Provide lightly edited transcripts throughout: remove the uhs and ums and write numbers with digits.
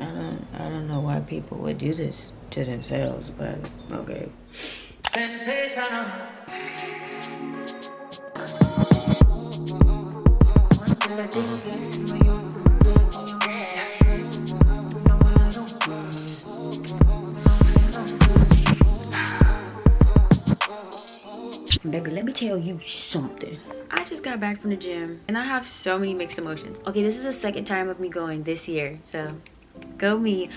I don't know why people would do this to themselves, but okay. Sensational. Baby, let me tell you something. I just got back from the gym and I have so many mixed emotions. Okay, this is the second time of me going this year, so go me.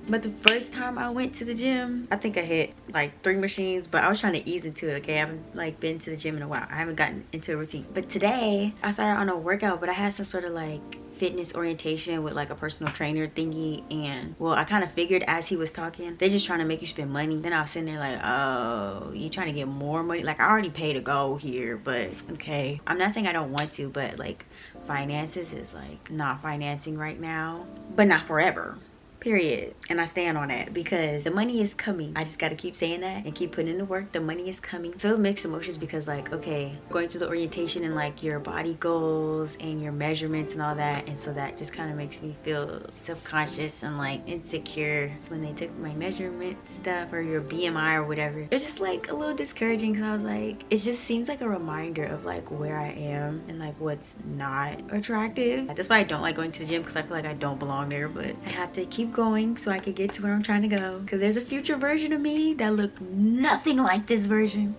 But the first time I went to the gym, I think I hit like 3 machines, but I was trying to ease into it. Okay, I haven't like been to the gym in a while. I haven't gotten into a routine. But today I started on a workout, but I had some sort of like fitness orientation with like a personal trainer thingy, and well, I kind of figured as he was talking, they're just trying to make you spend money. Then I was sitting there like, oh, you trying to get more money? Like, I already paid to go here, but okay. I'm not saying I don't want to, but like finances is like not financing right now, but not forever. Period. And I stand on that because the money is coming. I just got to keep saying that and keep putting in the work. The money is coming. I feel mixed emotions because like, okay, going to the orientation and like your body goals and your measurements and all that, and so that just kind of makes me feel self-conscious and like insecure when they took my measurement stuff or your BMI or whatever. It's just like a little discouraging because I was like, it just seems like a reminder of like where I am and like what's not attractive. That's why I don't like going to the gym, because I feel like I don't belong there, but I have to keep going so I could get to where I'm trying to go, because there's a future version of me that looked nothing like this version,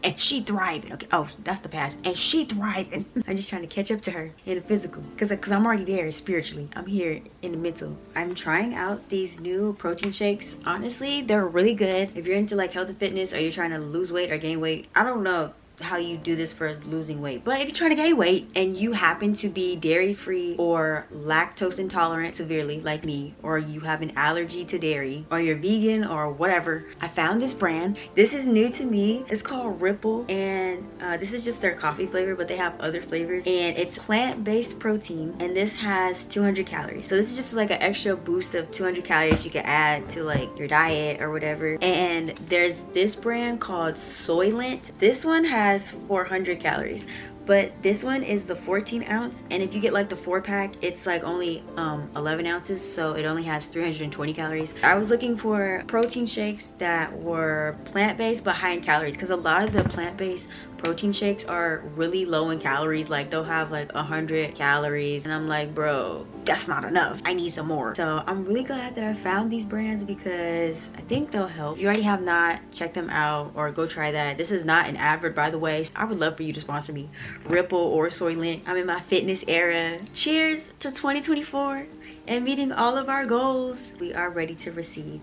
and she thriving. Okay, oh, that's the past, and she thriving. I'm just trying to catch up to her in the physical, because I'm already there spiritually. I'm here in the mental. I'm trying out these new protein shakes. Honestly, they're really good if you're into like health and fitness, or you're trying to lose weight or gain weight. I don't know how you do this for losing weight, but if you're trying to gain weight and you happen to be dairy free or lactose intolerant severely like me, or you have an allergy to dairy, or you're vegan or whatever, I found this brand. This is new to me. It's called Ripple, and this is just their coffee flavor, but they have other flavors, and it's plant-based protein, and this has 200 calories. So this is just like an extra boost of 200 calories you can add to like your diet or whatever. And there's this brand called Soylent. This one has 400 calories, but this one is the 14 ounce, and if you get like the 4-pack, it's like only 11 ounces, so it only has 320 calories. I was looking for protein shakes that were plant-based but high in calories, because a lot of the plant-based protein shakes are really low in calories. Like they'll have like 100 calories, and I'm like, bro, that's not enough. I need some more. So I'm really glad that I found these brands, because I think they'll help. If you already have not, check them out or go try that. This is not an advert, by the way. I would love for you to sponsor me, Ripple or Soylent. I'm in my fitness era. Cheers to 2024 and meeting all of our goals. We are ready to receive.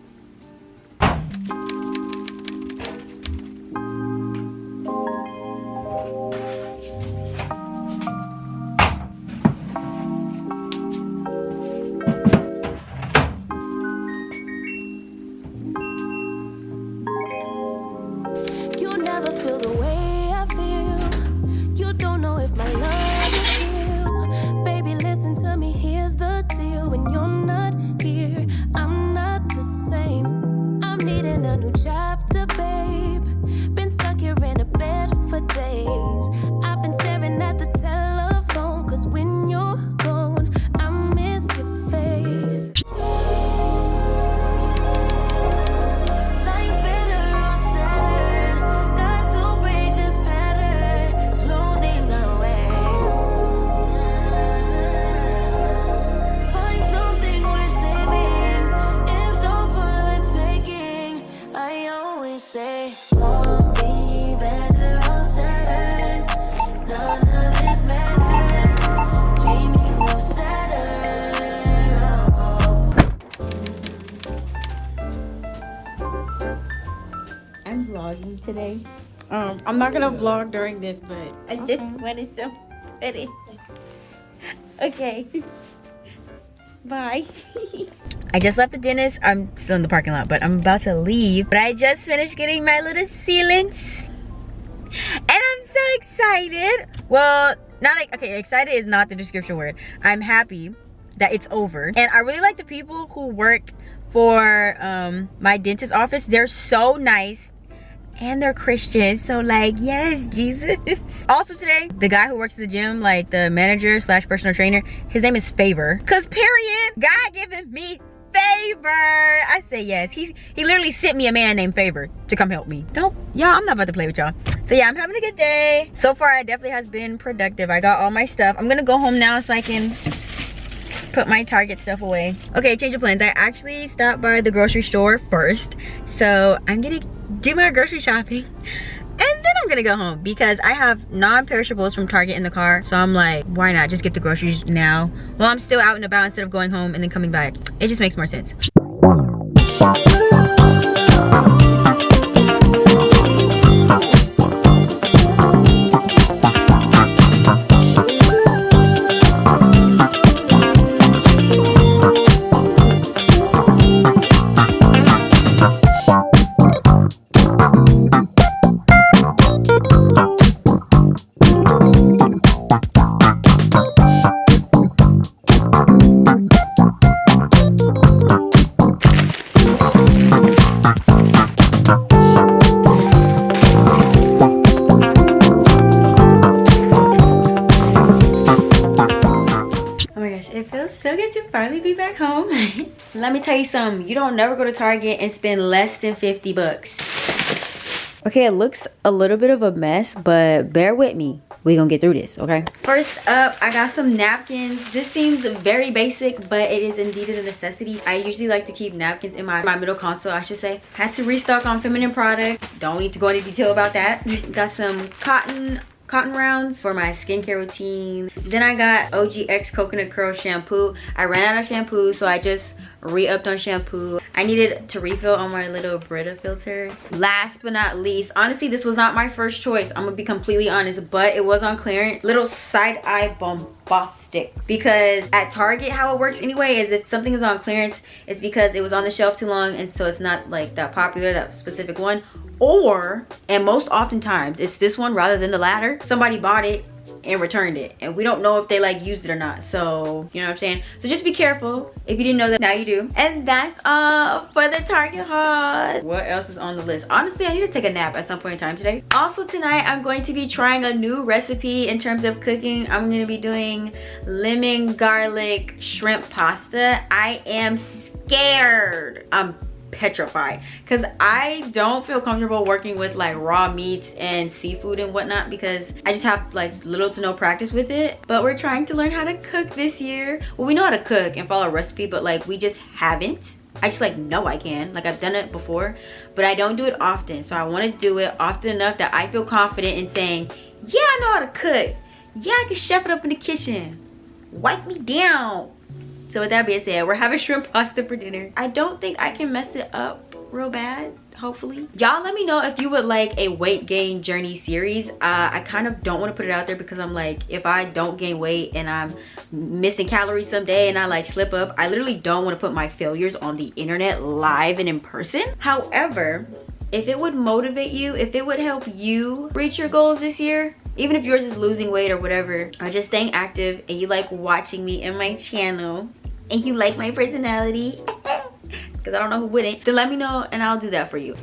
Today, I'm not gonna vlog during this, but I just wanted some footage. Okay. Bye. I just left the dentist. I'm still in the parking lot, but I'm about to leave. But I just finished getting my little sealants, and I'm so excited. Well, not like, okay, excited is not the description word. I'm happy that it's over, and I really like the people who work for my dentist office. They're so nice. And they're Christian, so like, yes, Jesus. Also today, the guy who works at the gym, like the manager slash personal trainer, his name is Favor. Cause period, God given me Favor. I say yes. He literally sent me a man named Favor to come help me. Don't, y'all, I'm not about to play with y'all. So yeah, I'm having a good day. So far, it definitely has been productive. I got all my stuff. I'm gonna go home now so I can put my Target stuff away. Okay, change of plans. I actually stopped by the grocery store first. So I'm gonna do my grocery shopping. And then I'm gonna go home because I have non-perishables from Target in the car. So I'm like, why not just get the groceries now while I'm still out and about instead of going home and then coming back. It just makes more sense. It feels so good to finally be back home. Let me tell you something. You don't never go to Target and spend less than 50 bucks. Okay, it looks a little bit of a mess, but bear with me. We're gonna get through this, okay? First up, I got some napkins. This seems very basic, but it is indeed a necessity. I usually like to keep napkins in my middle console, I should say. Had to restock on feminine products. Don't need to go into detail about that. Got some cotton rounds for my skincare routine. Then I got OGX coconut curl shampoo. I ran out of shampoo, so I just re-upped on shampoo. I needed to refill on my little Brita filter. Last but not least, honestly, this was not my first choice. I'm gonna be completely honest, but it was on clearance. Little side-eye bombastic. Because at Target, how it works anyway is if something is on clearance, it's because it was on the shelf too long and so it's not like that popular, that specific one. Or, and most oftentimes, it's this one rather than the latter. Somebody bought it and returned it. And we don't know if they like used it or not. So, you know what I'm saying? So just be careful. If you didn't know that, now you do. And that's all for the Target haul. What else is on the list? Honestly, I need to take a nap at some point in time today. Also tonight, I'm going to be trying a new recipe in terms of cooking. I'm going to be doing lemon garlic shrimp pasta. I am scared. I'm petrified because I don't feel comfortable working with like raw meats and seafood and whatnot because I just have like little to no practice with it. But we're trying to learn how to cook this year. Well, we know how to cook and follow a recipe, but like we just haven't. I just like know I can. Like I've done it before, but I don't do it often. So I want to do it often enough that I feel confident in saying, yeah, I know how to cook. Yeah, I can chef it up in the kitchen. Wipe me down. So with that being said, we're having shrimp pasta for dinner. I don't think I can mess it up real bad, hopefully. Y'all let me know if you would like a weight gain journey series. I kind of don't want to put it out there because I'm like, if I don't gain weight and I'm missing calories someday and I like slip up, I literally don't want to put my failures on the internet live and in person. However, if it would motivate you, if it would help you reach your goals this year, even if yours is losing weight or whatever, or just staying active and you like watching me in my channel, and you like my personality, because I don't know who wouldn't, then let me know and I'll do that for you.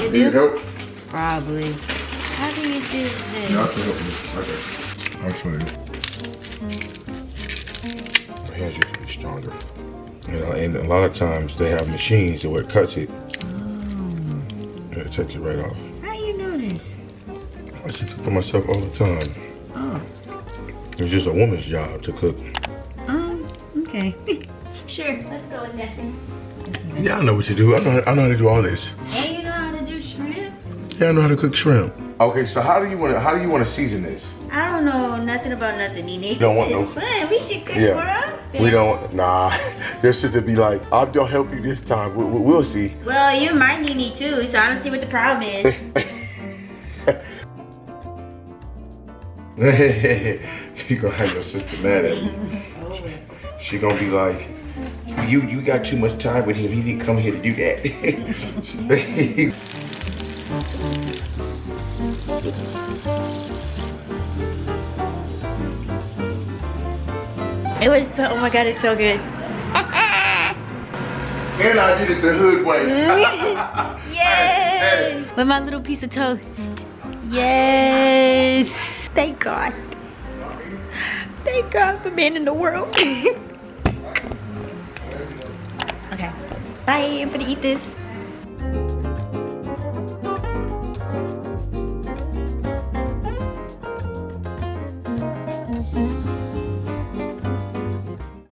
You need help? Probably. How do you do this? No, I can help you. Okay. I'll show you. My hands used to be stronger. You know, and a lot of times they have machines that where it cuts it. And it takes it right off. How you know this? I used to cook for myself all the time. Oh. It's just a woman's job to cook. Okay. Sure, let's go with that. Yeah, I know what you do. I know how to do all this. And you know how to do shrimp? Yeah, I know how to cook shrimp. Okay, so how do you want to season this? I don't know nothing about nothing, Nene. You don't want no. Fun. We should cook Yeah. for us. exhausted. We don't, nah. Your sister be like, I'm gonna help you this time. We'll see. Well, you might need me too, so I don't see what the problem is. You gonna have your sister mad at you. She gonna be like, you got too much time with him. He didn't come here to do that. It was so, oh my god, it's so good. And I did it the hood way. Yes! With my little piece of toast. Yes! Thank God. Thank God for being in the world. Okay. Bye. I'm gonna eat this.